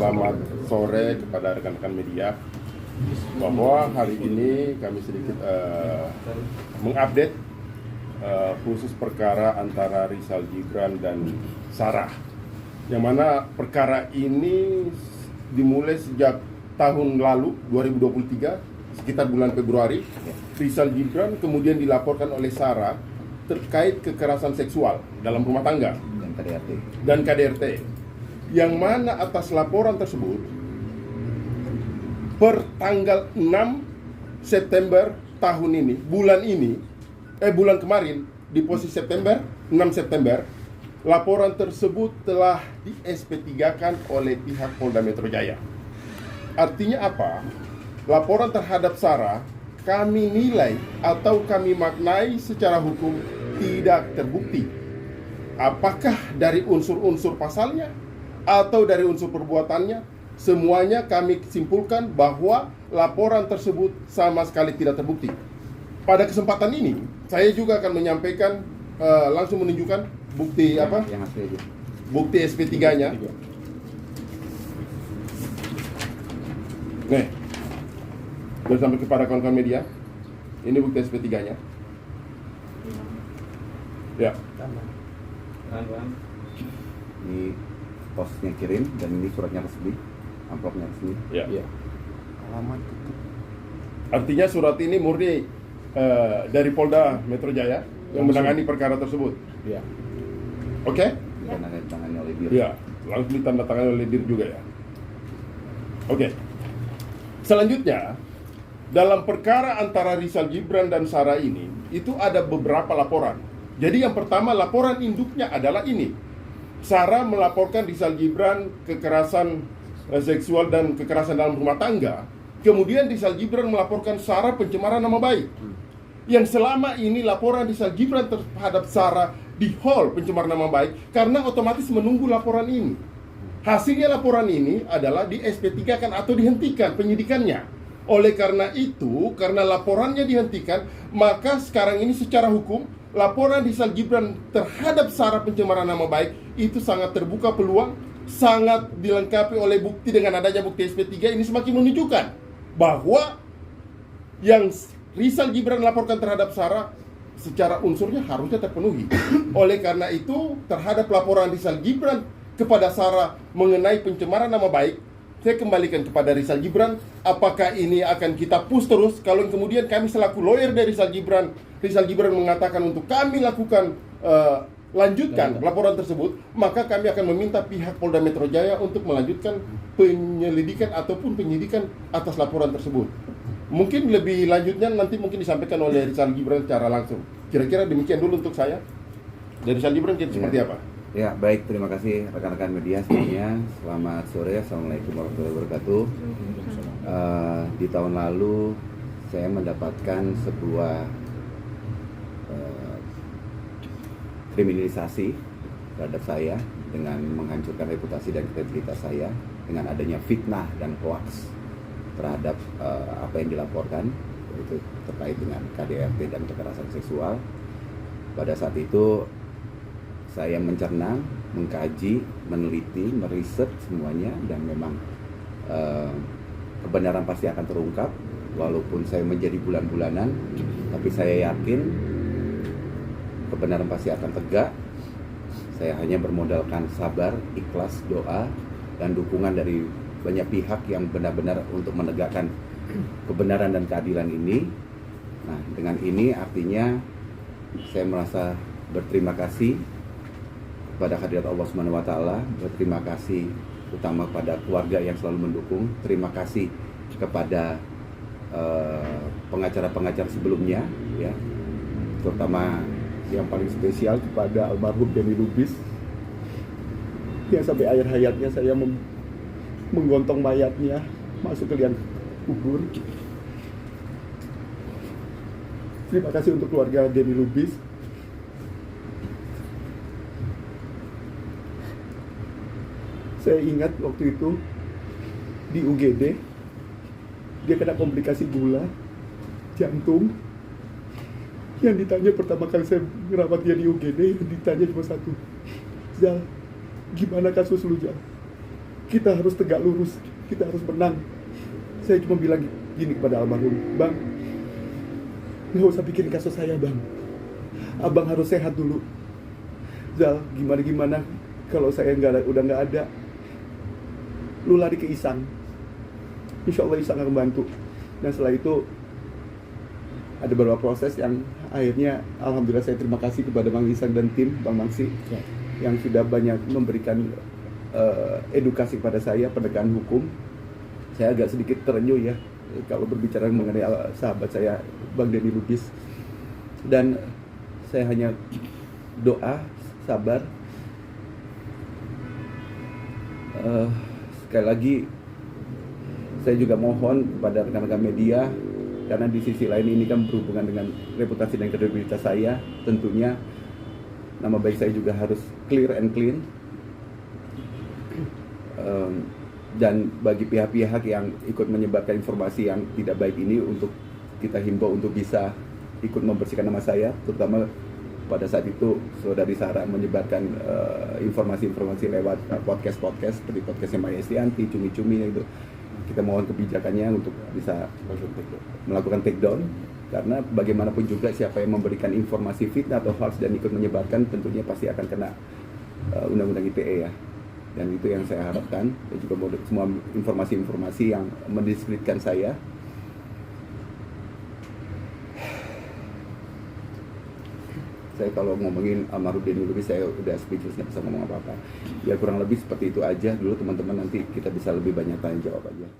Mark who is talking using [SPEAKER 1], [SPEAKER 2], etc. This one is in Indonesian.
[SPEAKER 1] selamat sore kepada rekan-rekan media. Bahwa hari ini kami sedikit mengupdate khusus perkara antara Rizal Gibran dan Sarah, yang mana perkara ini dimulai sejak tahun lalu 2023 sekitar bulan Februari. Rizal Gibran kemudian dilaporkan oleh Sarah terkait kekerasan seksual dalam rumah tangga dan KDRT, yang mana atas laporan tersebut per tanggal 6 September tahun ini, bulan kemarin, di posisi September, 6 September, laporan tersebut telah di SP3-kan oleh pihak Polda Metro Jaya. Artinya apa? Laporan terhadap Sarah kami nilai atau kami maknai secara hukum tidak terbukti. Apakah dari unsur-unsur pasalnya atau dari unsur perbuatannya, semuanya kami simpulkan bahwa laporan tersebut sama sekali tidak terbukti. Pada kesempatan ini, saya juga akan menyampaikan, langsung menunjukkan bukti apa?
[SPEAKER 2] Yang asli aja.
[SPEAKER 1] Bukti SP3-nya. Nih, sudah sampai kepada kawan-kawan media. Ini bukti SP3-nya. Ya.
[SPEAKER 2] Ini posnya kirim dan ini suratnya resmi, amplopnya resmi.
[SPEAKER 1] Ya.
[SPEAKER 2] Ya. Alamat itu.
[SPEAKER 1] Artinya surat ini murni dari Polda Metro Jaya yang menangani perkara tersebut.
[SPEAKER 2] Ya.
[SPEAKER 1] Oke?
[SPEAKER 2] Dan ditandatangani oleh Dir.
[SPEAKER 1] Ya, langsung ditandatangani oleh Dir juga ya. Oke. Selanjutnya, dalam perkara antara Rizal Gibran dan Sarah ini, itu ada beberapa laporan. Jadi yang pertama, laporan induknya adalah ini. Sarah melaporkan Rizal Gibran kekerasan seksual dan kekerasan dalam rumah tangga. Kemudian Rizal Gibran melaporkan Sarah pencemaran nama baik. Yang selama ini laporan Rizal Gibran terhadap Sarah di hall pencemaran nama baik karena otomatis menunggu laporan ini. Hasilnya laporan ini adalah di SP3-kan atau dihentikan penyidikannya. Oleh karena itu, karena laporannya dihentikan, maka sekarang ini secara hukum laporan Rizal Gibran terhadap Sarah pencemaran nama baik itu sangat terbuka peluang, sangat dilengkapi oleh bukti. Dengan adanya bukti SP3 ini semakin menunjukkan bahwa yang Rizal Gibran laporkan terhadap Sarah secara unsurnya harusnya terpenuhi. Oleh karena itu, terhadap laporan Rizal Gibran kepada Sarah mengenai pencemaran nama baik, saya kembalikan kepada Rizal Gibran. Apakah ini akan kita push terus? Kalau kemudian kami selaku lawyer dari Rizal Gibran mengatakan untuk kami lakukan lanjutkan laporan tersebut, maka kami akan meminta pihak Polda Metro Jaya untuk melanjutkan penyelidikan ataupun penyidikan atas laporan tersebut. Mungkin lebih lanjutnya nanti mungkin disampaikan oleh Rizal Gibran secara langsung. Kira-kira demikian dulu untuk saya. Dari Rizal Gibran seperti apa?
[SPEAKER 2] Ya, baik, terima kasih rekan-rekan media semuanya. Selamat sore, Assalamualaikum warahmatullahi wabarakatuh. Di tahun lalu saya mendapatkan sebuah kriminalisasi terhadap saya dengan menghancurkan reputasi dan kredibilitas saya dengan adanya fitnah dan hoax terhadap apa yang dilaporkan, itu terkait dengan KDRT dan kekerasan seksual. Pada saat itu saya mencerna, mengkaji, meneliti, meriset semuanya, dan memang kebenaran pasti akan terungkap. Walaupun saya menjadi bulan-bulanan, tapi saya yakin kebenaran pasti akan tegak. Saya hanya bermodalkan sabar, ikhlas, doa, dan dukungan dari banyak pihak yang benar-benar untuk menegakkan kebenaran dan keadilan ini. Nah, dengan ini artinya saya merasa berterima kasih kepada hadirat Allah Subhanahu wa taala, berterima kasih utama pada keluarga yang selalu mendukung, terima kasih kepada pengacara-pengacara sebelumnya ya, terutama yang paling spesial kepada almarhum Denny Lubis yang sampai akhir hayatnya saya menggontong mayatnya masuk ke liang kubur. Terima kasih untuk keluarga Denny Lubis. Saya ingat waktu itu di UGD dia kena komplikasi gula jantung. Yang ditanya pertama kali saya merawat dia di UGD, yang ditanya cuma satu, Zal, gimana kasus lu, Zal?
[SPEAKER 3] kita harus tegak lurus, kita harus menang. Saya cuma bilang gini kepada almarhum, Bang, nggak usah pikirin kasus saya, Bang. Abang harus sehat dulu. Zal, gimana kalau saya udah nggak ada, lu lari ke Isang. Insya Allah Isang akan bantu. Dan setelah itu ada beberapa proses yang akhirnya alhamdulillah saya terima kasih kepada Bang Isang dan tim Bang Mangsi yang sudah banyak memberikan edukasi kepada saya penegakan hukum. Saya agak sedikit terenyuh ya kalau berbicara mengenai sahabat saya Bang Denny Lubis, dan saya hanya doa sabar. Sekali lagi saya juga mohon kepada rekan-rekan media, karena di sisi lain ini kan berhubungan dengan reputasi dan kredibilitas saya, tentunya nama baik saya juga harus clear and clean. Dan bagi pihak-pihak yang ikut menyebarkan informasi yang tidak baik ini, untuk kita himbau untuk bisa ikut membersihkan nama saya, terutama pada saat itu saudari Sarah menyebarkan informasi-informasi lewat podcast seperti podcastnya Maya Estianti, Cumi-Cumi itu. Kita mohon kebijakannya untuk bisa melakukan take down, karena bagaimanapun juga siapa yang memberikan informasi fitnah atau hoax dan ikut menyebarkan tentunya pasti akan kena undang-undang ITE ya. Dan itu yang saya harapkan. Dan juga semua informasi-informasi yang mendiskreditkan saya. Saya kalau ngomongin almarhum Denny Lubis saya udah speechless, nggak bisa ngomong apa-apa. Ya kurang lebih seperti itu aja dulu teman-teman, nanti kita bisa lebih banyak tanya jawab aja.